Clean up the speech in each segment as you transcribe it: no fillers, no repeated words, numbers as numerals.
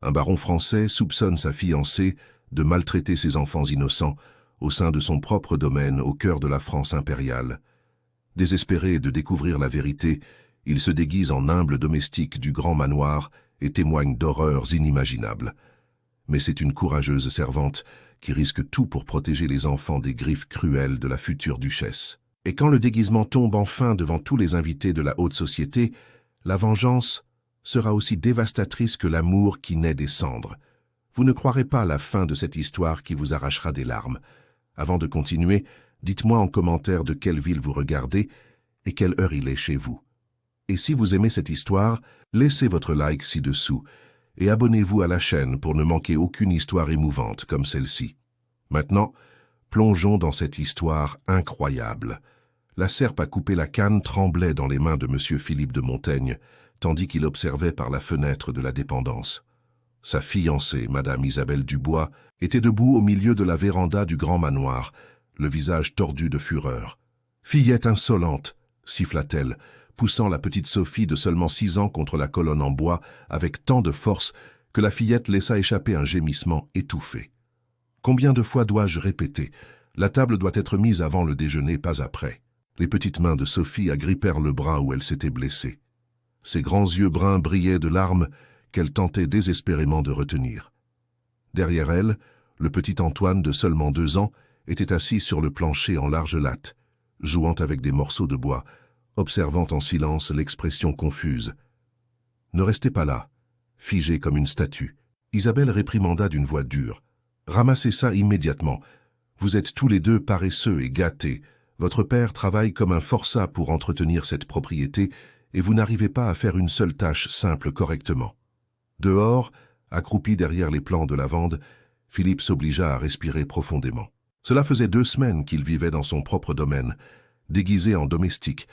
Un baron français soupçonne sa fiancée de maltraiter ses enfants innocents au sein de son propre domaine au cœur de la France impériale. Désespéré de découvrir la vérité, il se déguise en humble domestique du grand manoir et témoigne d'horreurs inimaginables. Mais c'est une courageuse servante qui risque tout pour protéger les enfants des griffes cruelles de la future duchesse. Et quand le déguisement tombe enfin devant tous les invités de la haute société, la vengeance sera aussi dévastatrice que l'amour qui naît des cendres. Vous ne croirez pas la fin de cette histoire qui vous arrachera des larmes. Avant de continuer, dites-moi en commentaire de quelle ville vous regardez et quelle heure il est chez vous. Et si vous aimez cette histoire, laissez votre like ci-dessous et abonnez-vous à la chaîne pour ne manquer aucune histoire émouvante comme celle-ci. Maintenant, plongeons dans cette histoire incroyable. La serpe à couper la canne tremblait dans les mains de M. Philippe de Montaigne, tandis qu'il observait par la fenêtre de la dépendance. Sa fiancée, Madame Isabelle Dubois, était debout au milieu de la véranda du grand manoir, le visage tordu de fureur. « Fillette insolente !» siffla-t-elle, poussant la petite Sophie de seulement 6 ans contre la colonne en bois avec tant de force que la fillette laissa échapper un gémissement étouffé. « Combien de fois dois-je répéter? La table doit être mise avant le déjeuner, pas après. » Les petites mains de Sophie agrippèrent le bras où elle s'était blessée. Ses grands yeux bruns brillaient de larmes qu'elle tentait désespérément de retenir. Derrière elle, le petit Antoine de seulement 2 ans était assis sur le plancher en large latte, jouant avec des morceaux de bois, observant en silence l'expression confuse. « Ne restez pas là, figé comme une statue. » Isabelle réprimanda d'une voix dure. « Ramassez ça immédiatement. Vous êtes tous les deux paresseux et gâtés. Votre père travaille comme un forçat pour entretenir cette propriété et vous n'arrivez pas à faire une seule tâche simple correctement. » Dehors, accroupi derrière les plants de lavande, Philippe s'obligea à respirer profondément. Cela faisait 2 semaines qu'il vivait dans son propre domaine, déguisé en domestique,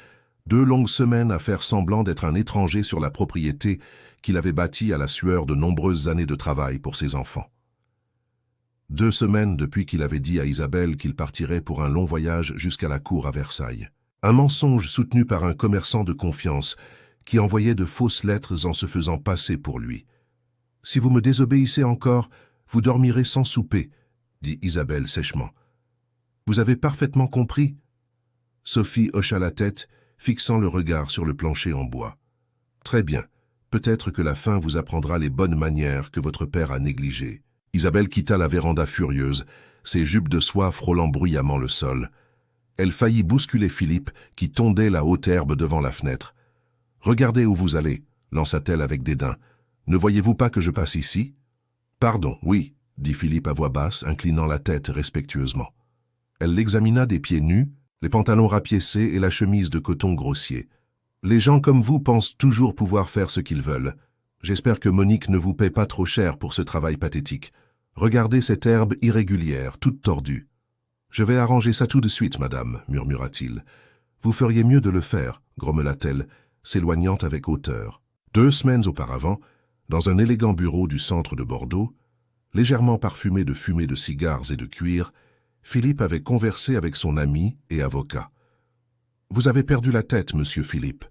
2 longues semaines à faire semblant d'être un étranger sur la propriété qu'il avait bâtie à la sueur de nombreuses années de travail pour ses enfants. 2 semaines depuis qu'il avait dit à Isabelle qu'il partirait pour un long voyage jusqu'à la cour à Versailles. Un mensonge soutenu par un commerçant de confiance qui envoyait de fausses lettres en se faisant passer pour lui. « Si vous me désobéissez encore, vous dormirez sans souper, » dit Isabelle sèchement. « Vous avez parfaitement compris ?» Sophie hocha la tête, fixant le regard sur le plancher en bois. « Très bien, peut-être que la faim vous apprendra les bonnes manières que votre père a négligées. » Isabelle quitta la véranda furieuse, ses jupes de soie frôlant bruyamment le sol. Elle faillit bousculer Philippe, qui tondait la haute herbe devant la fenêtre. « Regardez où vous allez, » lança-t-elle avec dédain. « Ne voyez-vous pas que je passe ici ?»« Pardon, oui, » dit Philippe à voix basse, inclinant la tête respectueusement. Elle l'examina des pieds nus, les pantalons rapiécés et la chemise de coton grossier. « Les gens comme vous pensent toujours pouvoir faire ce qu'ils veulent. J'espère que Monique ne vous paie pas trop cher pour ce travail pathétique. Regardez cette herbe irrégulière, toute tordue. »« Je vais arranger ça tout de suite, madame, » murmura-t-il. « Vous feriez mieux de le faire, » grommela-t-elle, s'éloignant avec hauteur. 2 semaines auparavant, dans un élégant bureau du centre de Bordeaux, légèrement parfumé de fumée de cigares et de cuir, Philippe avait conversé avec son ami et avocat. « Vous avez perdu la tête, monsieur Philippe, »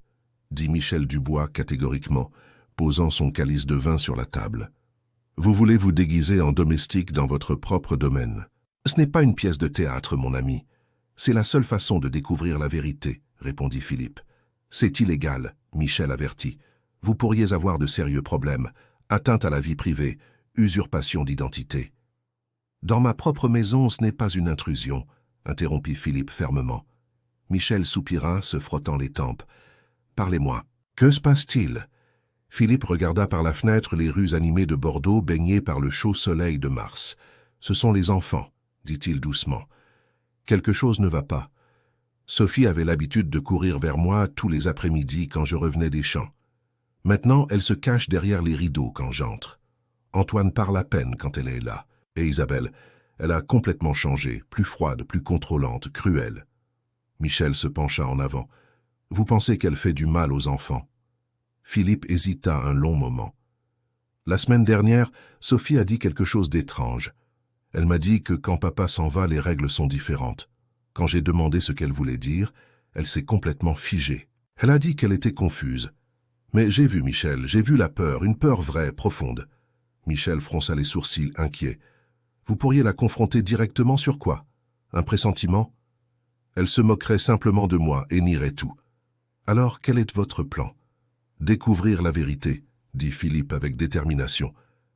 dit Michel Dubois catégoriquement, posant son calice de vin sur la table. « Vous voulez vous déguiser en domestique dans votre propre domaine. Ce n'est pas une pièce de théâtre, mon ami. C'est la seule façon de découvrir la vérité, » répondit Philippe. « C'est illégal, » Michel avertit. « Vous pourriez avoir de sérieux problèmes, atteinte à la vie privée, usurpation d'identité. »« Dans ma propre maison, ce n'est pas une intrusion, » interrompit Philippe fermement. Michel soupira, se frottant les tempes. « Parlez-moi. Que se passe-t-il » Philippe regarda par la fenêtre les rues animées de Bordeaux baignées par le chaud soleil de mars. « Ce sont les enfants, » dit-il doucement. « Quelque chose ne va pas. Sophie avait l'habitude de courir vers moi tous les après-midi quand je revenais des champs. Maintenant, elle se cache derrière les rideaux quand j'entre. Antoine parle à peine quand elle est là. Et Isabelle, elle a complètement changé, plus froide, plus contrôlante, cruelle. » Michel se pencha en avant. « Vous pensez qu'elle fait du mal aux enfants ?» Philippe hésita un long moment. « La semaine dernière, Sophie a dit quelque chose d'étrange. Elle m'a dit que quand papa s'en va, les règles sont différentes. Quand j'ai demandé ce qu'elle voulait dire, elle s'est complètement figée. Elle a dit qu'elle était confuse. Mais j'ai vu, Michel, j'ai vu la peur, une peur vraie, profonde. Michel fronça les sourcils, inquiet. Vous pourriez la confronter directement sur quoi? Un pressentiment? Elle se moquerait simplement de moi et nierait tout. Alors, quel est votre plan? Découvrir la vérité, dit Philippe avec détermination.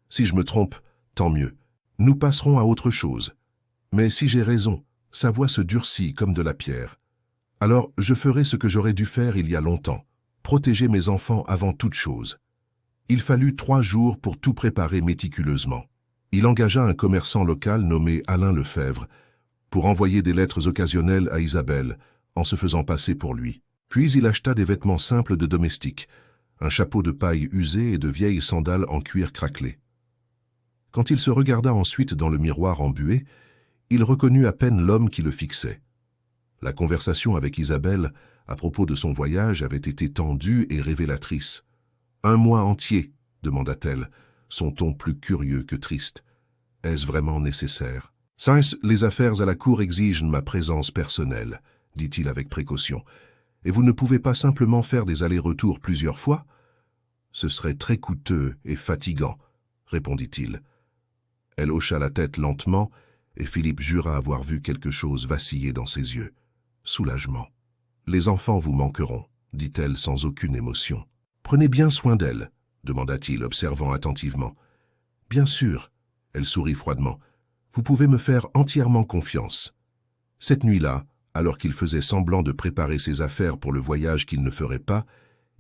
Si je me trompe, tant mieux. Nous passerons à autre chose. Mais si j'ai raison, sa voix se durcit comme de la pierre. Alors, je ferai ce que j'aurais dû faire il y a longtemps. Protéger mes enfants avant toute chose. Il fallut 3 jours pour tout préparer méticuleusement. Il engagea un commerçant local nommé Alain Lefebvre pour envoyer des lettres occasionnelles à Isabelle en se faisant passer pour lui. Puis il acheta des vêtements simples de domestique, un chapeau de paille usé et de vieilles sandales en cuir craquelé. Quand il se regarda ensuite dans le miroir embué, il reconnut à peine l'homme qui le fixait. La conversation avec Isabelle à propos de son voyage avait été tendue et révélatrice. « 1 mois entier ?» demanda-t-elle, son ton plus curieux que triste. « Est-ce vraiment nécessaire ?»« Les affaires à la cour exigent ma présence personnelle, » dit-il avec précaution. « Et vous ne pouvez pas simplement faire des allers-retours plusieurs fois ?»« Ce serait très coûteux et fatigant, » répondit-il. Elle hocha la tête lentement, et Philippe jura avoir vu quelque chose vaciller dans ses yeux. Soulagement. « Les enfants vous manqueront, » dit-elle sans aucune émotion. « Prenez bien soin d'elle, » demanda-t-il, observant attentivement. « Bien sûr, » elle sourit froidement. « Vous pouvez me faire entièrement confiance. » Cette nuit-là, alors qu'il faisait semblant de préparer ses affaires pour le voyage qu'il ne ferait pas,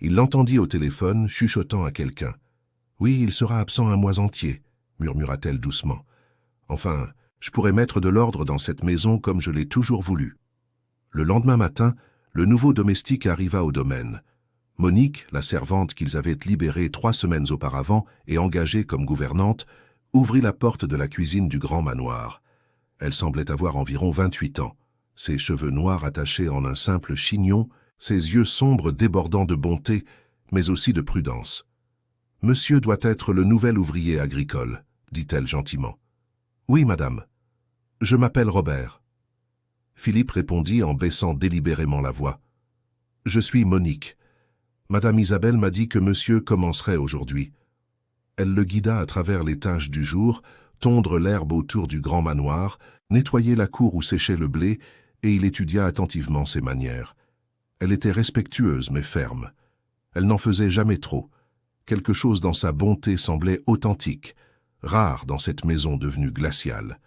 il l'entendit au téléphone chuchotant à quelqu'un. « Oui, il sera absent 1 mois entier, » murmura-t-elle doucement. « Enfin, je pourrais mettre de l'ordre dans cette maison comme je l'ai toujours voulu. » Le lendemain matin, le nouveau domestique arriva au domaine. Monique, la servante qu'ils avaient libérée 3 semaines auparavant et engagée comme gouvernante, ouvrit la porte de la cuisine du grand manoir. Elle semblait avoir environ 28 ans, ses cheveux noirs attachés en un simple chignon, ses yeux sombres débordant de bonté, mais aussi de prudence. « Monsieur doit être le nouvel ouvrier agricole, » dit-elle gentiment. « Oui, madame. Je m'appelle Robert. » Philippe répondit en baissant délibérément la voix. « Je suis Monique. Madame Isabelle m'a dit que monsieur commencerait aujourd'hui. » Elle le guida à travers les tâches du jour, tondre l'herbe autour du grand manoir, nettoyer la cour où séchait le blé, et il étudia attentivement ses manières. Elle était respectueuse mais ferme. Elle n'en faisait jamais trop. Quelque chose dans sa bonté semblait authentique, rare dans cette maison devenue glaciale.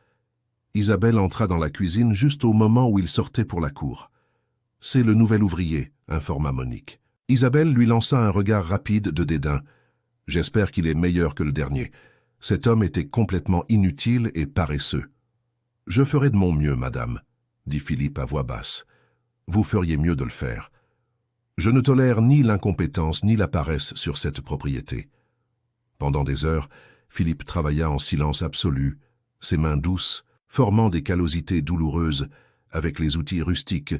Isabelle entra dans la cuisine juste au moment où il sortait pour la cour. « C'est le nouvel ouvrier », informa Monique. Isabelle lui lança un regard rapide de dédain. « J'espère qu'il est meilleur que le dernier. Cet homme était complètement inutile et paresseux. »« Je ferai de mon mieux, madame, » dit Philippe à voix basse. « Vous feriez mieux de le faire. Je ne tolère ni l'incompétence ni la paresse sur cette propriété. » Pendant des heures, Philippe travailla en silence absolu, ses mains douces, formant des callosités douloureuses avec les outils rustiques,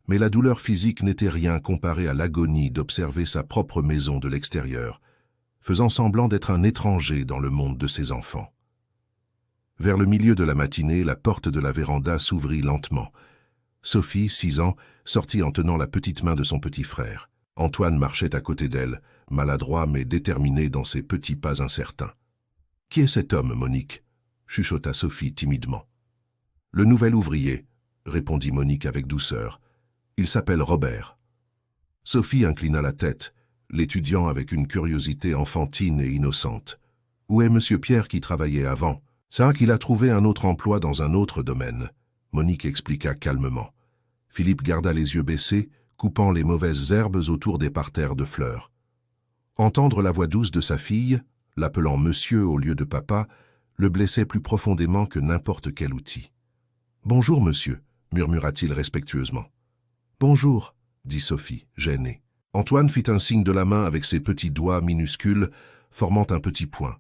mais la douleur physique n'était rien comparée à l'agonie d'observer sa propre maison de l'extérieur, faisant semblant d'être un étranger dans le monde de ses enfants. Vers le milieu de la matinée, la porte de la véranda s'ouvrit lentement. Sophie, 6 ans, sortit en tenant la petite main de son petit frère. Antoine marchait à côté d'elle, maladroit mais déterminé dans ses petits pas incertains. « Qui est cet homme, Monique ?» chuchota Sophie timidement. « Le nouvel ouvrier, » répondit Monique avec douceur. « Il s'appelle Robert. » Sophie inclina la tête, l'étudiant avec une curiosité enfantine et innocente. « Où est Monsieur Pierre qui travaillait avant ?»« C'est qu'il a trouvé un autre emploi dans un autre domaine. » Monique expliqua calmement. Philippe garda les yeux baissés, coupant les mauvaises herbes autour des parterres de fleurs. Entendre la voix douce de sa fille, l'appelant monsieur au lieu de papa, le blessait plus profondément que n'importe quel outil. « Bonjour, monsieur » murmura-t-il respectueusement. « Bonjour » dit Sophie, gênée. Antoine fit un signe de la main avec ses petits doigts minuscules, formant un petit point.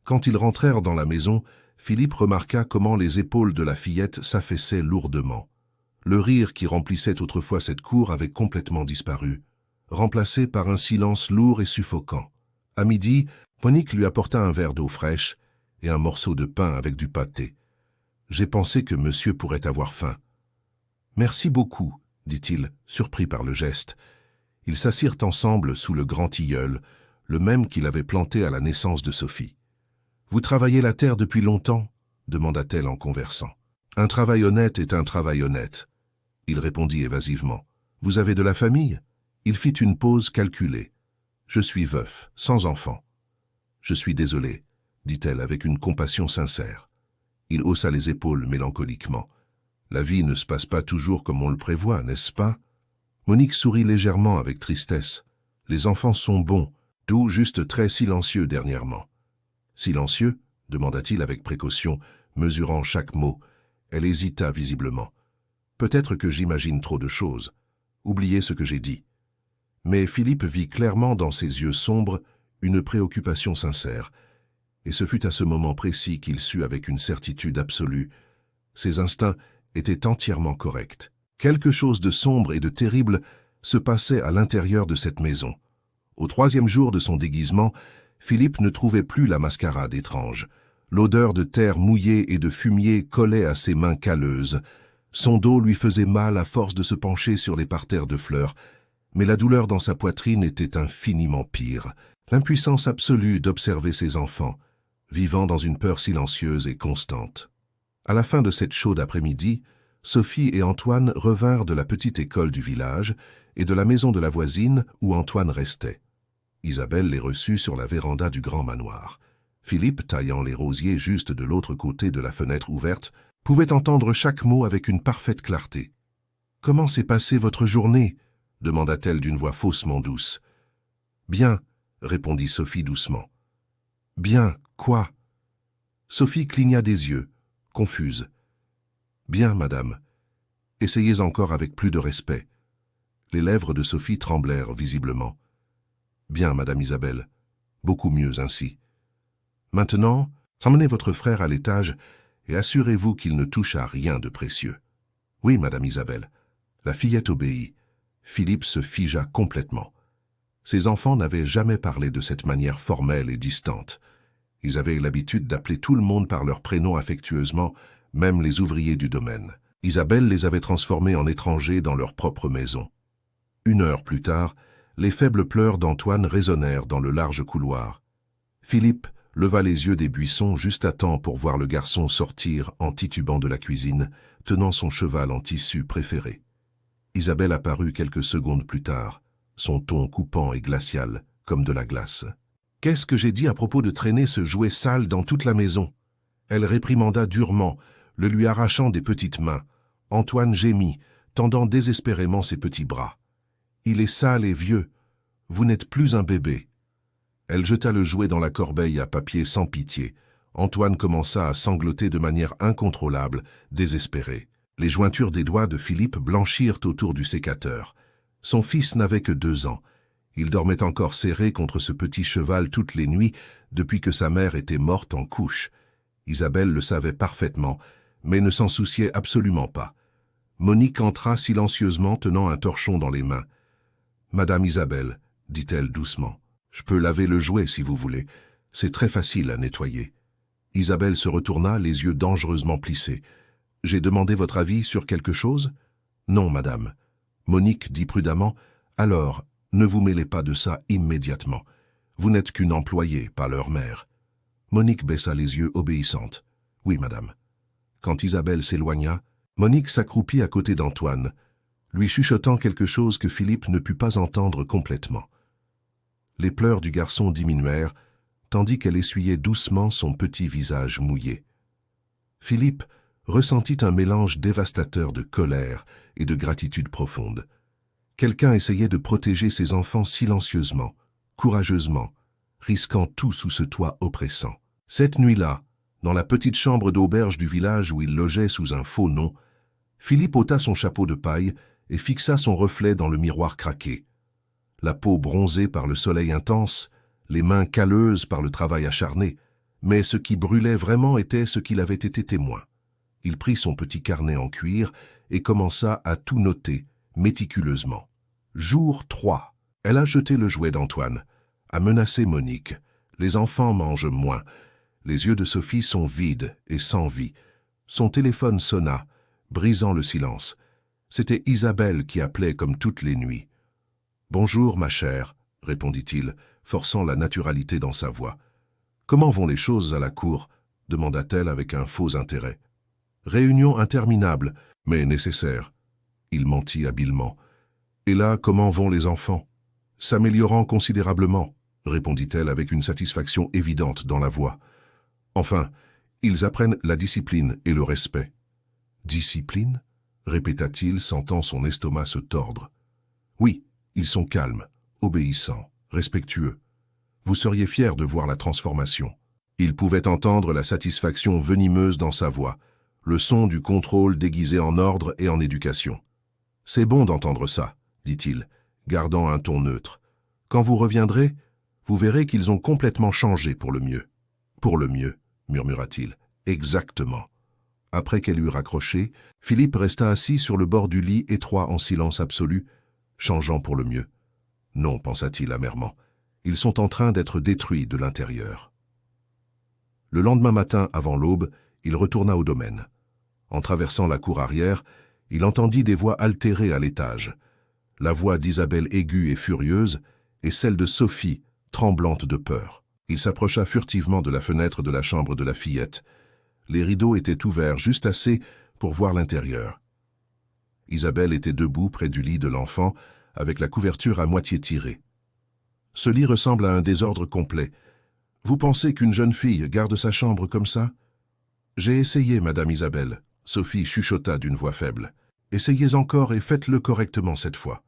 Quand ils rentrèrent dans la maison, Philippe remarqua comment les épaules de la fillette s'affaissaient lourdement. Le rire qui remplissait autrefois cette cour avait complètement disparu, remplacé par un silence lourd et suffocant. À midi, Monique lui apporta un verre d'eau fraîche et un morceau de pain avec du pâté. « J'ai pensé que monsieur pourrait avoir faim. »« Merci beaucoup, » dit-il, surpris par le geste. Ils s'assirent ensemble sous le grand tilleul, le même qu'il avait planté à la naissance de Sophie. « Vous travaillez la terre depuis longtemps » demanda-t-elle en conversant. « Un travail honnête est un travail honnête. » Il répondit évasivement. « Vous avez de la famille ?» Il fit une pause calculée. « Je suis veuf, sans enfant. »« Je suis désolé, » dit-elle avec une compassion sincère. Il haussa les épaules mélancoliquement. « La vie ne se passe pas toujours comme on le prévoit, n'est-ce pas ?» Monique sourit légèrement avec tristesse. « Les enfants sont bons, tout juste très silencieux dernièrement. »« Silencieux ?» demanda-t-il avec précaution, mesurant chaque mot. Elle hésita visiblement. « Peut-être que j'imagine trop de choses. Oubliez ce que j'ai dit. » Mais Philippe vit clairement dans ses yeux sombres une préoccupation sincère, et ce fut à ce moment précis qu'il sut avec une certitude absolue. Ses instincts étaient entièrement corrects. Quelque chose de sombre et de terrible se passait à l'intérieur de cette maison. Au 3e jour de son déguisement, Philippe ne trouvait plus la mascarade étrange. L'odeur de terre mouillée et de fumier collait à ses mains calleuses. Son dos lui faisait mal à force de se pencher sur les parterres de fleurs, mais la douleur dans sa poitrine était infiniment pire. L'impuissance absolue d'observer ses enfants, vivant dans une peur silencieuse et constante. À la fin de cette chaude après-midi, Sophie et Antoine revinrent de la petite école du village et de la maison de la voisine où Antoine restait. Isabelle les reçut sur la véranda du grand manoir. Philippe, taillant les rosiers juste de l'autre côté de la fenêtre ouverte, pouvait entendre chaque mot avec une parfaite clarté. « Comment s'est passée votre journée ?» demanda-t-elle d'une voix faussement douce. « Bien, » répondit Sophie doucement. « Bien, quoi ?» Sophie cligna des yeux, confuse. « Bien, madame. Essayez encore avec plus de respect. » Les lèvres de Sophie tremblèrent visiblement. « Bien, madame Isabelle. Beaucoup mieux ainsi. Maintenant, emmenez votre frère à l'étage et assurez-vous qu'il ne touche à rien de précieux. »« Oui, madame Isabelle. » La fillette obéit. Philippe se figea complètement. Ses enfants n'avaient jamais parlé de cette manière formelle et distante. Ils avaient l'habitude d'appeler tout le monde par leur prénom affectueusement, même les ouvriers du domaine. Isabelle les avait transformés en étrangers dans leur propre maison. 1 heure plus tard, les faibles pleurs d'Antoine résonnèrent dans le large couloir. Philippe leva les yeux des buissons juste à temps pour voir le garçon sortir en titubant de la cuisine, tenant son cheval en tissu préféré. Isabelle apparut quelques secondes plus tard, son ton coupant et glacial, comme de la glace. « Qu'est-ce que j'ai dit à propos de traîner ce jouet sale dans toute la maison ?» Elle réprimanda durement, le lui arrachant des petites mains. Antoine gémit, tendant désespérément ses petits bras. « Il est sale et vieux. Vous n'êtes plus un bébé. » Elle jeta le jouet dans la corbeille à papier sans pitié. Antoine commença à sangloter de manière incontrôlable, désespéré. Les jointures des doigts de Philippe blanchirent autour du sécateur. Son fils n'avait que 2 ans. Il dormait encore serré contre ce petit cheval toutes les nuits depuis que sa mère était morte en couche. Isabelle le savait parfaitement, mais ne s'en souciait absolument pas. Monique entra silencieusement tenant un torchon dans les mains. « Madame Isabelle, » dit-elle doucement, « je peux laver le jouet si vous voulez. C'est très facile à nettoyer. » Isabelle se retourna, les yeux dangereusement plissés. « J'ai demandé votre avis sur quelque chose ?»« Non, madame. » Monique dit prudemment, « Alors, ne vous mêlez pas de ça immédiatement. Vous n'êtes qu'une employée, pas leur mère. » Monique baissa les yeux obéissante. « Oui, madame. » Quand Isabelle s'éloigna, Monique s'accroupit à côté d'Antoine, lui chuchotant quelque chose que Philippe ne put pas entendre complètement. Les pleurs du garçon diminuèrent, tandis qu'elle essuyait doucement son petit visage mouillé. Philippe ressentit un mélange dévastateur de colère et de gratitude profonde. Quelqu'un essayait de protéger ses enfants silencieusement, courageusement, risquant tout sous ce toit oppressant. Cette nuit-là, dans la petite chambre d'auberge du village où il logeait sous un faux nom, Philippe ôta son chapeau de paille et fixa son reflet dans le miroir craqué. La peau bronzée par le soleil intense, les mains calleuses par le travail acharné, mais ce qui brûlait vraiment était ce qu'il avait été témoin. Il prit son petit carnet en cuir et commença à tout noter, méticuleusement. Jour 3. Elle a jeté le jouet d'Antoine, a menacé Monique. Les enfants mangent moins. Les yeux de Sophie sont vides et sans vie. Son téléphone sonna, brisant le silence. C'était Isabelle qui appelait comme toutes les nuits. « Bonjour, ma chère, » répondit-il, forçant la naturalité dans sa voix. « Comment vont les choses à la cour » demanda-t-elle avec un faux intérêt. « Réunion interminable, mais nécessaire. » Il mentit habilement. « Et là, comment vont les enfants ?»« S'améliorant considérablement, » répondit-elle avec une satisfaction évidente dans la voix. « Enfin, ils apprennent la discipline et le respect. »« Discipline » répéta-t-il, sentant son estomac se tordre. « Oui, ils sont calmes, obéissants, respectueux. Vous seriez fier de voir la transformation. » Il pouvait entendre la satisfaction venimeuse dans sa voix, le son du contrôle déguisé en ordre et en éducation. « C'est bon d'entendre ça, » dit-il, gardant un ton neutre. « Quand vous reviendrez, vous verrez qu'ils ont complètement changé pour le mieux. »« Pour le mieux, » murmura-t-il. « Exactement. » Après qu'elle eut raccroché, Philippe resta assis sur le bord du lit étroit en silence absolu, changeant pour le mieux. « Non, pensa-t-il amèrement, ils sont en train d'être détruits de l'intérieur. » Le lendemain matin, avant l'aube, il retourna au domaine. En traversant la cour arrière, il entendit des voix altérées à l'étage. La voix d'Isabelle aiguë et furieuse, et celle de Sophie, tremblante de peur. Il s'approcha furtivement de la fenêtre de la chambre de la fillette. Les rideaux étaient ouverts juste assez pour voir l'intérieur. Isabelle était debout près du lit de l'enfant, avec la couverture à moitié tirée. Ce lit ressemble à un désordre complet. Vous pensez qu'une jeune fille garde sa chambre comme ça? J'ai essayé, Madame Isabelle, Sophie chuchota d'une voix faible. Essayez encore et faites-le correctement cette fois.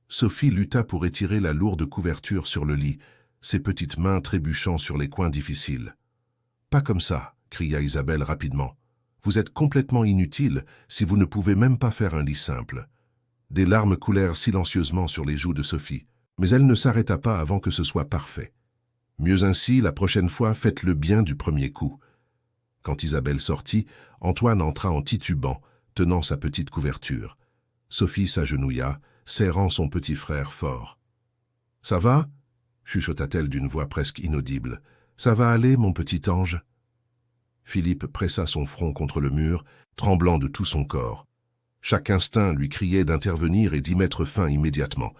Sophie lutta pour étirer la lourde couverture sur le lit, ses petites mains trébuchant sur les coins difficiles. Pas comme ça, cria Isabelle rapidement. Vous êtes complètement inutile si vous ne pouvez même pas faire un lit simple. Des larmes coulèrent silencieusement sur les joues de Sophie, mais elle ne s'arrêta pas avant que ce soit parfait. Mieux ainsi, la prochaine fois, faites-le bien du premier coup. Quand Isabelle sortit, Antoine entra en titubant, tenant sa petite couverture. Sophie s'agenouilla, serrant son petit frère fort. « Ça va » chuchota-t-elle d'une voix presque inaudible. « Ça va aller, mon petit ange ?» Philippe pressa son front contre le mur, tremblant de tout son corps. Chaque instinct lui criait d'intervenir et d'y mettre fin immédiatement,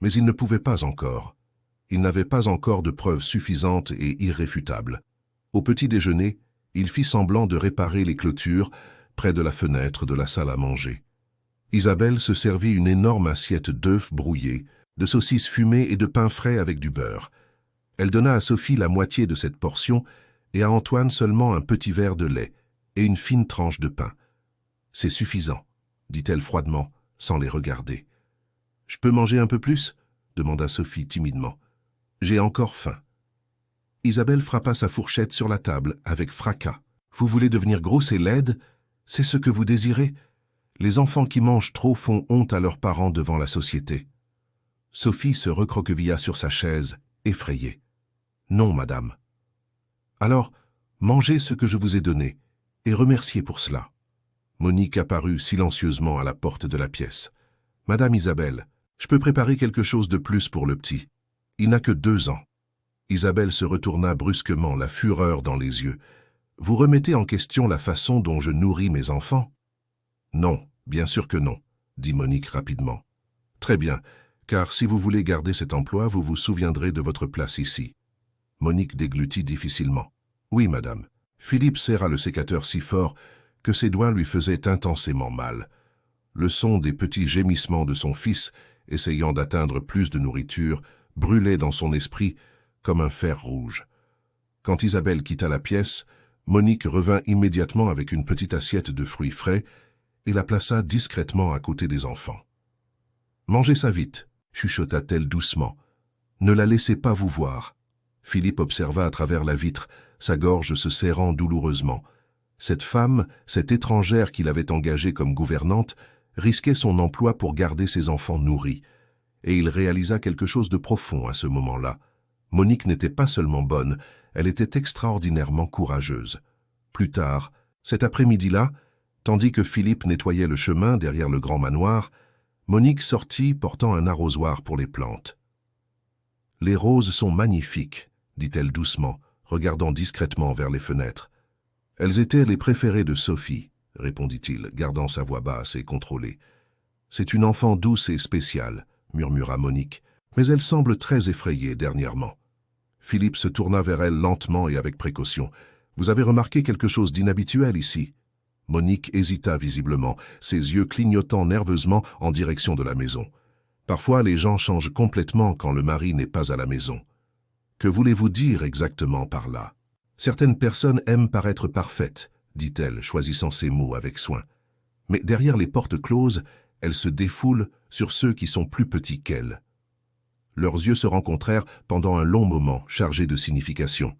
mais il ne pouvait pas encore. Il n'avait pas encore de preuves suffisantes et irréfutables. Au petit déjeuner, il fit semblant de réparer les clôtures près de la fenêtre de la salle à manger. Isabelle se servit une énorme assiette d'œufs brouillés, de saucisses fumées et de pain frais avec du beurre. Elle donna à Sophie la moitié de cette portion et à Antoine seulement un petit verre de lait et une fine tranche de pain. « C'est suffisant, » dit-elle froidement, sans les regarder. « Je peux manger un peu plus » demanda Sophie timidement. « J'ai encore faim. » Isabelle frappa sa fourchette sur la table avec fracas. « Vous voulez devenir grosse et laide? C'est ce que vous désirez? Les enfants qui mangent trop font honte à leurs parents devant la société. » Sophie se recroquevilla sur sa chaise, effrayée. « Non, madame. »« Alors, mangez ce que je vous ai donné, et remerciez pour cela. » Monique apparut silencieusement à la porte de la pièce. « Madame Isabelle, je peux préparer quelque chose de plus pour le petit. Il n'a que 2 ans. » Isabelle se retourna brusquement, la fureur dans les yeux. « Vous remettez en question la façon dont je nourris mes enfants? »« Non, bien sûr que non, » dit Monique rapidement. « Très bien, car si vous voulez garder cet emploi, vous vous souviendrez de votre place ici. » Monique déglutit difficilement. « Oui, madame. » Philippe serra le sécateur si fort que ses doigts lui faisaient intensément mal. Le son des petits gémissements de son fils, essayant d'atteindre plus de nourriture, brûlait dans son esprit comme un fer rouge. Quand Isabelle quitta la pièce, Monique revint immédiatement avec une petite assiette de fruits frais et la plaça discrètement à côté des enfants. « Mangez ça vite, » chuchota-t-elle doucement. « Ne la laissez pas vous voir. » Philippe observa à travers la vitre, sa gorge se serrant douloureusement. Cette femme, cette étrangère qu'il avait engagée comme gouvernante, risquait son emploi pour garder ses enfants nourris. Et il réalisa quelque chose de profond à ce moment-là. Monique n'était pas seulement bonne, elle était extraordinairement courageuse. Plus tard, cet après-midi-là, tandis que Philippe nettoyait le chemin derrière le grand manoir, Monique sortit portant un arrosoir pour les plantes. « Les roses sont magnifiques, » dit-elle doucement, regardant discrètement vers les fenêtres. « Elles étaient les préférées de Sophie, » répondit-il, gardant sa voix basse et contrôlée. « C'est une enfant douce et spéciale, » murmura Monique, « mais elle semble très effrayée dernièrement. » Philippe se tourna vers elle lentement et avec précaution. « Vous avez remarqué quelque chose d'inhabituel ici ?» Monique hésita visiblement, ses yeux clignotant nerveusement en direction de la maison. Parfois, les gens changent complètement quand le mari n'est pas à la maison. Que voulez-vous dire exactement par là? Certaines personnes aiment paraître parfaites, dit-elle, choisissant ses mots avec soin. Mais derrière les portes closes, elle se défoule sur ceux qui sont plus petits qu'elle. Leurs yeux se rencontrèrent pendant un long moment, chargé de signification.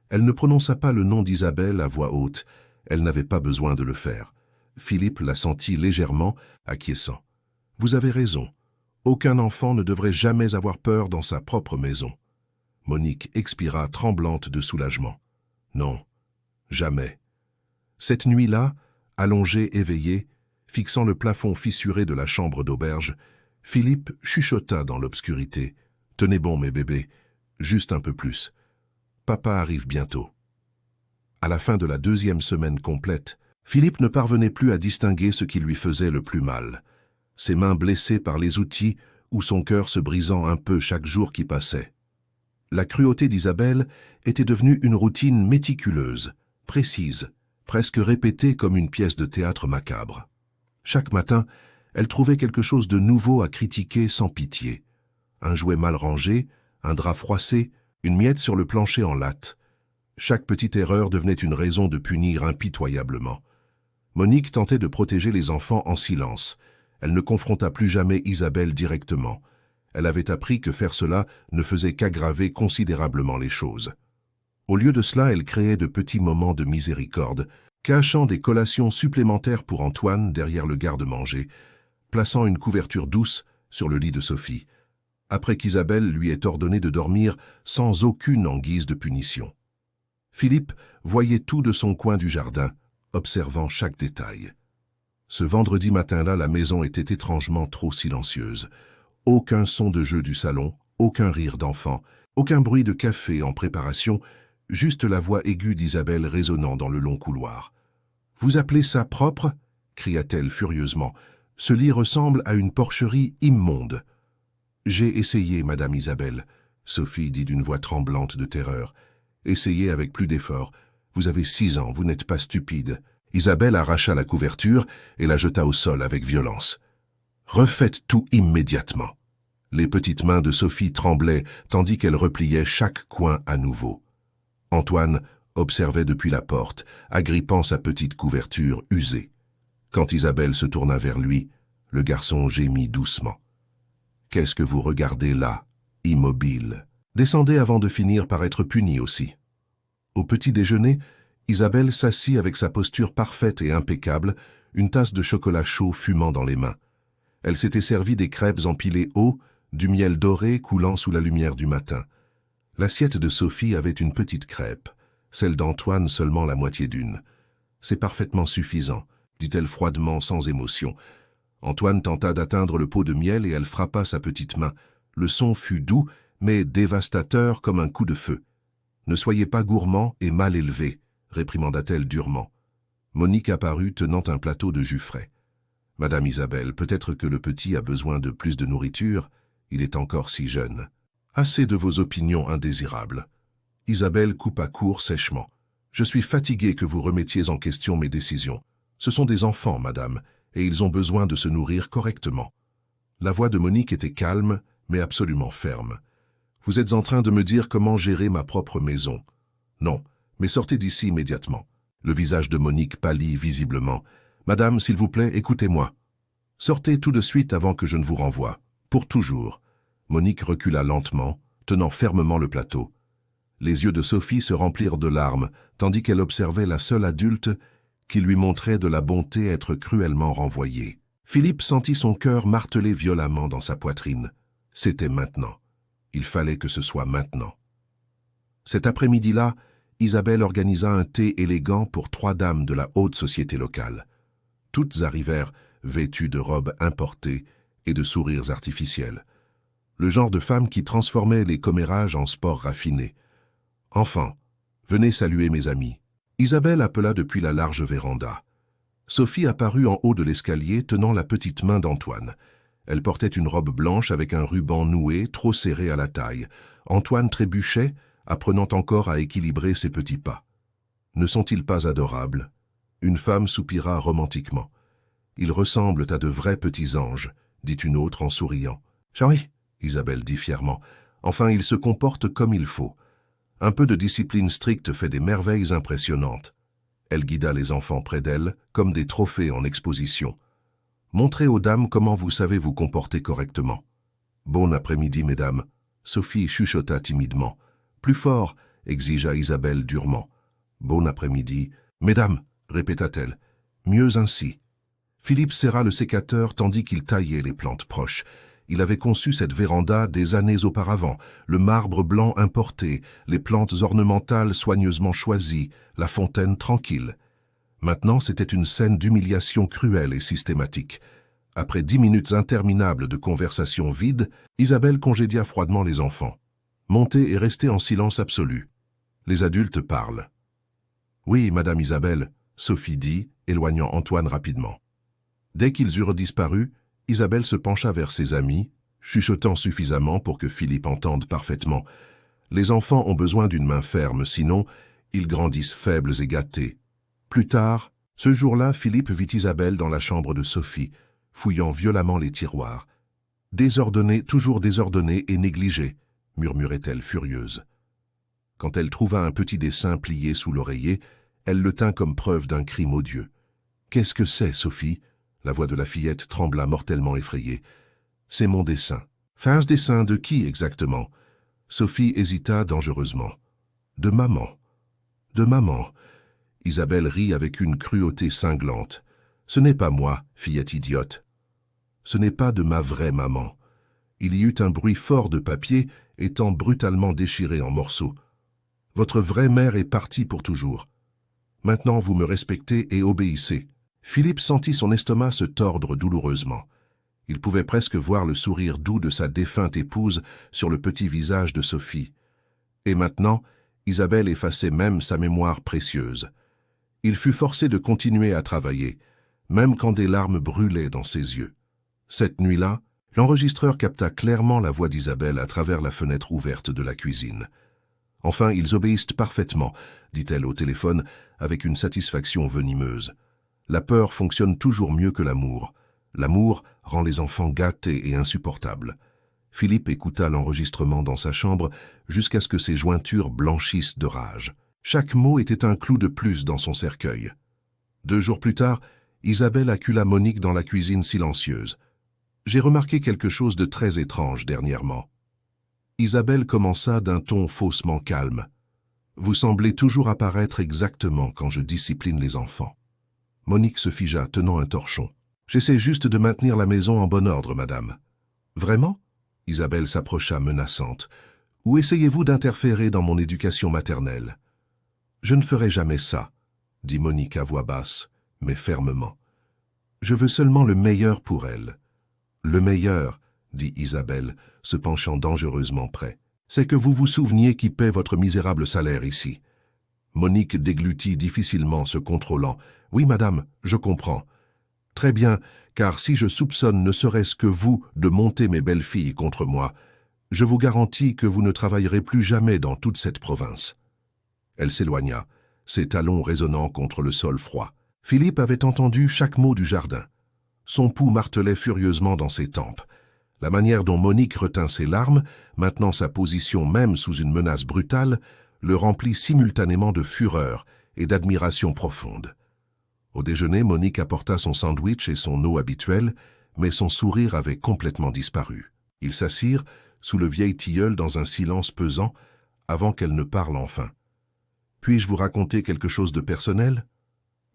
Elle ne prononça pas le nom d'Isabelle à voix haute. Elle n'avait pas besoin de le faire. Philippe la sentit légèrement, acquiesçant. « Vous avez raison. Aucun enfant ne devrait jamais avoir peur dans sa propre maison. » Monique expira tremblante de soulagement. « Non, jamais. » Cette nuit-là, allongé, éveillé, fixant le plafond fissuré de la chambre d'auberge, Philippe chuchota dans l'obscurité. « Tenez bon, mes bébés, juste un peu plus. Papa arrive bientôt. » À la fin de la 2e semaine complète, Philippe ne parvenait plus à distinguer ce qui lui faisait le plus mal. Ses mains blessées par les outils ou son cœur se brisant un peu chaque jour qui passait. La cruauté d'Isabelle était devenue une routine méticuleuse, précise, presque répétée comme une pièce de théâtre macabre. Chaque matin, elle trouvait quelque chose de nouveau à critiquer sans pitié. Un jouet mal rangé, un drap froissé, une miette sur le plancher en latte. Chaque petite erreur devenait une raison de punir impitoyablement. Monique tentait de protéger les enfants en silence. Elle ne confronta plus jamais Isabelle directement. Elle avait appris que faire cela ne faisait qu'aggraver considérablement les choses. Au lieu de cela, elle créait de petits moments de miséricorde, cachant des collations supplémentaires pour Antoine derrière le garde-manger, plaçant une couverture douce sur le lit de Sophie, après qu'Isabelle lui ait ordonné de dormir sans aucune en guise de punition. Philippe voyait tout de son coin du jardin, observant chaque détail. Ce vendredi matin-là, la maison était étrangement trop silencieuse. Aucun son de jeu du salon, aucun rire d'enfant, aucun bruit de café en préparation, juste la voix aiguë d'Isabelle résonnant dans le long couloir. « Vous appelez ça propre » cria-t-elle furieusement. « Ce lit ressemble à une porcherie immonde. »« J'ai essayé, Madame Isabelle, » Sophie dit d'une voix tremblante de terreur. « Essayez avec plus d'effort. Vous avez 6 ans, vous n'êtes pas stupide. » Isabelle arracha la couverture et la jeta au sol avec violence. « Refaites tout immédiatement. » Les petites mains de Sophie tremblaient tandis qu'elle repliait chaque coin à nouveau. Antoine observait depuis la porte, agrippant sa petite couverture usée. Quand Isabelle se tourna vers lui, le garçon gémit doucement. « Qu'est-ce que vous regardez là, immobile ?» Descendez avant de finir par être puni aussi. Au petit déjeuner, Isabelle s'assit avec sa posture parfaite et impeccable, une tasse de chocolat chaud fumant dans les mains. Elle s'était servie des crêpes empilées haut, du miel doré coulant sous la lumière du matin. L'assiette de Sophie avait une petite crêpe, celle d'Antoine seulement la moitié d'une. « C'est parfaitement suffisant », dit-elle froidement sans émotion. Antoine tenta d'atteindre le pot de miel et elle frappa sa petite main. Le son fut doux, mais dévastateur comme un coup de feu. « Ne soyez pas gourmand et mal élevé », réprimanda-t-elle durement. Monique apparut tenant un plateau de jus frais. « Madame Isabelle, peut-être que le petit a besoin de plus de nourriture, il est encore si jeune. Assez de vos opinions indésirables. » Isabelle coupa court sèchement. « Je suis fatiguée que vous remettiez en question mes décisions. Ce sont des enfants, madame, et ils ont besoin de se nourrir correctement. » La voix de Monique était calme, mais absolument ferme. « Vous êtes en train de me dire comment gérer ma propre maison. Non, mais sortez d'ici immédiatement. » Le visage de Monique pâlit visiblement. « Madame, s'il vous plaît, écoutez-moi. Sortez tout de suite avant que je ne vous renvoie. Pour toujours. » Monique recula lentement, tenant fermement le plateau. Les yeux de Sophie se remplirent de larmes, tandis qu'elle observait la seule adulte qui lui montrait de la bonté être cruellement renvoyée. Philippe sentit son cœur marteler violemment dans sa poitrine. C'était maintenant. Il fallait que ce soit maintenant. Cet après-midi-là, Isabelle organisa un thé élégant pour 3 dames de la haute société locale. Toutes arrivèrent vêtues de robes importées et de sourires artificiels. Le genre de femmes qui transformait les commérages en sport raffiné. « Enfants, venez saluer mes amis. » Isabelle appela depuis la large véranda. Sophie apparut en haut de l'escalier tenant la petite main d'Antoine. Elle portait une robe blanche avec un ruban noué trop serré à la taille. Antoine trébuchait, apprenant encore à équilibrer ses petits pas. Ne sont-ils pas adorables? Une femme soupira romantiquement. Ils ressemblent à de vrais petits anges, dit une autre en souriant. Oui, Isabelle dit fièrement. Enfin, ils se comportent comme il faut. Un peu de discipline stricte fait des merveilles impressionnantes. Elle guida les enfants près d'elle, comme des trophées en exposition. Montrez aux dames comment vous savez vous comporter correctement. Bon après-midi, mesdames. Sophie chuchota timidement. Plus fort, exigea Isabelle durement. Bon après-midi. Mesdames, répéta-t-elle. Mieux ainsi. Philippe serra le sécateur tandis qu'il taillait les plantes proches. Il avait conçu cette véranda des années auparavant, le marbre blanc importé, les plantes ornementales soigneusement choisies, la fontaine tranquille. Maintenant, c'était une scène d'humiliation cruelle et systématique. Après 10 minutes interminables de conversation vide, Isabelle congédia froidement les enfants. Montez et restez en silence absolu. Les adultes parlent. Oui, Madame Isabelle, Sophie dit, éloignant Antoine rapidement. Dès qu'ils eurent disparu, Isabelle se pencha vers ses amis, chuchotant suffisamment pour que Philippe entende parfaitement. Les enfants ont besoin d'une main ferme, sinon, ils grandissent faibles et gâtés. Plus tard, ce jour-là, Philippe vit Isabelle dans la chambre de Sophie, fouillant violemment les tiroirs. « Désordonnée, toujours désordonnée et négligée », murmurait-elle furieuse. Quand elle trouva un petit dessin plié sous l'oreiller, elle le tint comme preuve d'un crime odieux. « Qu'est-ce que c'est, Sophie ?» La voix de la fillette trembla mortellement effrayée. « C'est mon dessin. »« Un dessin de qui exactement ?» Sophie hésita dangereusement. « De maman. »« De maman. » Isabelle rit avec une cruauté cinglante. « Ce n'est pas moi, fillette idiote. Ce n'est pas de ma vraie maman. » Il y eut un bruit fort de papier étant brutalement déchiré en morceaux. « Votre vraie mère est partie pour toujours. Maintenant vous me respectez et obéissez. » Philippe sentit son estomac se tordre douloureusement. Il pouvait presque voir le sourire doux de sa défunte épouse sur le petit visage de Sophie. Et maintenant, Isabelle effaçait même sa mémoire précieuse. Il fut forcé de continuer à travailler, même quand des larmes brûlaient dans ses yeux. Cette nuit-là, l'enregistreur capta clairement la voix d'Isabelle à travers la fenêtre ouverte de la cuisine. « Enfin, ils obéissent parfaitement, » dit-elle au téléphone avec une satisfaction venimeuse. La peur fonctionne toujours mieux que l'amour. L'amour rend les enfants gâtés et insupportables. Philippe écouta l'enregistrement dans sa chambre jusqu'à ce que ses jointures blanchissent de rage. Chaque mot était un clou de plus dans son cercueil. 2 jours plus tard, Isabelle accula Monique dans la cuisine silencieuse. « J'ai remarqué quelque chose de très étrange dernièrement. » Isabelle commença d'un ton faussement calme. « Vous semblez toujours apparaître exactement quand je discipline les enfants. » Monique se figea, tenant un torchon. « J'essaie juste de maintenir la maison en bon ordre, madame. »« Vraiment ?» Isabelle s'approcha menaçante. « Ou essayez-vous d'interférer dans mon éducation maternelle ?»« Je ne ferai jamais ça, » dit Monique à voix basse, mais fermement. « Je veux seulement le meilleur pour elle. »« Le meilleur, » dit Isabelle, se penchant dangereusement près. « C'est que vous vous souveniez qui paie votre misérable salaire ici. » Monique déglutit difficilement, se contrôlant. « Oui, madame, je comprends. »« Très bien, car si je soupçonne ne serait-ce que vous de monter mes belles-filles contre moi, je vous garantis que vous ne travaillerez plus jamais dans toute cette province. » Elle s'éloigna, ses talons résonnant contre le sol froid. Philippe avait entendu chaque mot du jardin. Son pouls martelait furieusement dans ses tempes. La manière dont Monique retint ses larmes, maintenant sa position même sous une menace brutale, le remplit simultanément de fureur et d'admiration profonde. Au déjeuner, Monique apporta son sandwich et son eau habituelle, mais son sourire avait complètement disparu. Ils s'assirent sous le vieil tilleul dans un silence pesant, avant qu'elle ne parle enfin. « Puis-je vous raconter quelque chose de personnel ?»«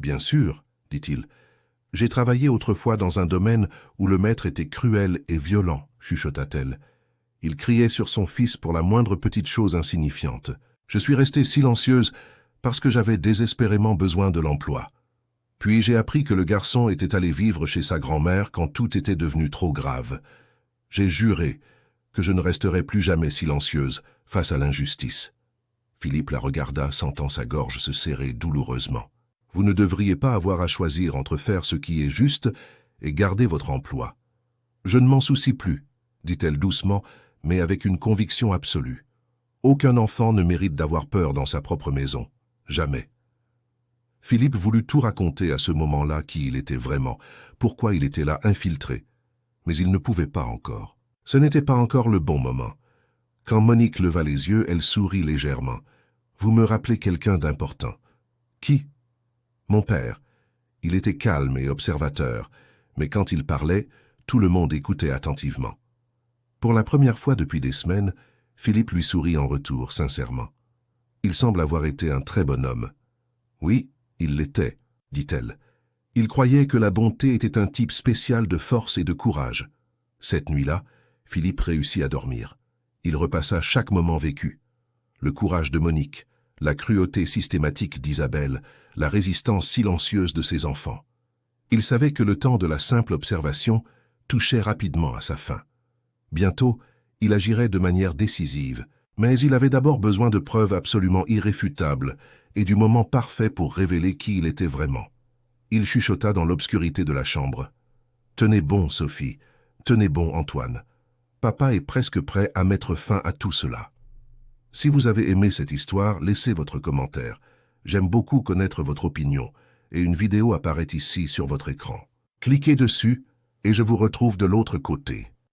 Bien sûr, » dit-il. « J'ai travaillé autrefois dans un domaine où le maître était cruel et violent, » chuchota-t-elle. Il criait sur son fils pour la moindre petite chose insignifiante. Je suis restée silencieuse parce que j'avais désespérément besoin de l'emploi. Puis j'ai appris que le garçon était allé vivre chez sa grand-mère quand tout était devenu trop grave. J'ai juré que je ne resterai plus jamais silencieuse face à l'injustice. Philippe la regarda, sentant sa gorge se serrer douloureusement. « Vous ne devriez pas avoir à choisir entre faire ce qui est juste et garder votre emploi. »« Je ne m'en soucie plus, » dit-elle doucement, mais avec une conviction absolue. « Aucun enfant ne mérite d'avoir peur dans sa propre maison. Jamais. Philippe voulut tout raconter à ce moment-là qui il était vraiment, pourquoi il était là infiltré. Mais il ne pouvait pas encore. Ce n'était pas encore le bon moment. Quand Monique leva les yeux, elle sourit légèrement. « Vous me rappelez quelqu'un d'important. »« Qui ?»« Mon père. Il était calme et observateur, mais quand il parlait, tout le monde écoutait attentivement. » Pour la première fois depuis des semaines, Philippe lui sourit en retour, sincèrement. « Il semble avoir été un très bon homme. »« Oui, il l'était, » dit-elle. Il croyait que la bonté était un type spécial de force et de courage. Cette nuit-là, Philippe réussit à dormir. Il repassa chaque moment vécu. Le courage de Monique, la cruauté systématique d'Isabelle, la résistance silencieuse de ses enfants. Il savait que le temps de la simple observation touchait rapidement à sa fin. Bientôt, il agirait de manière décisive, mais il avait d'abord besoin de preuves absolument irréfutables et du moment parfait pour révéler qui il était vraiment. Il chuchota dans l'obscurité de la chambre. « Tenez bon, Sophie, tenez bon, Antoine. Papa est presque prêt à mettre fin à tout cela. » Si vous avez aimé cette histoire, laissez votre commentaire. J'aime beaucoup connaître votre opinion et une vidéo apparaît ici sur votre écran. Cliquez dessus et je vous retrouve de l'autre côté.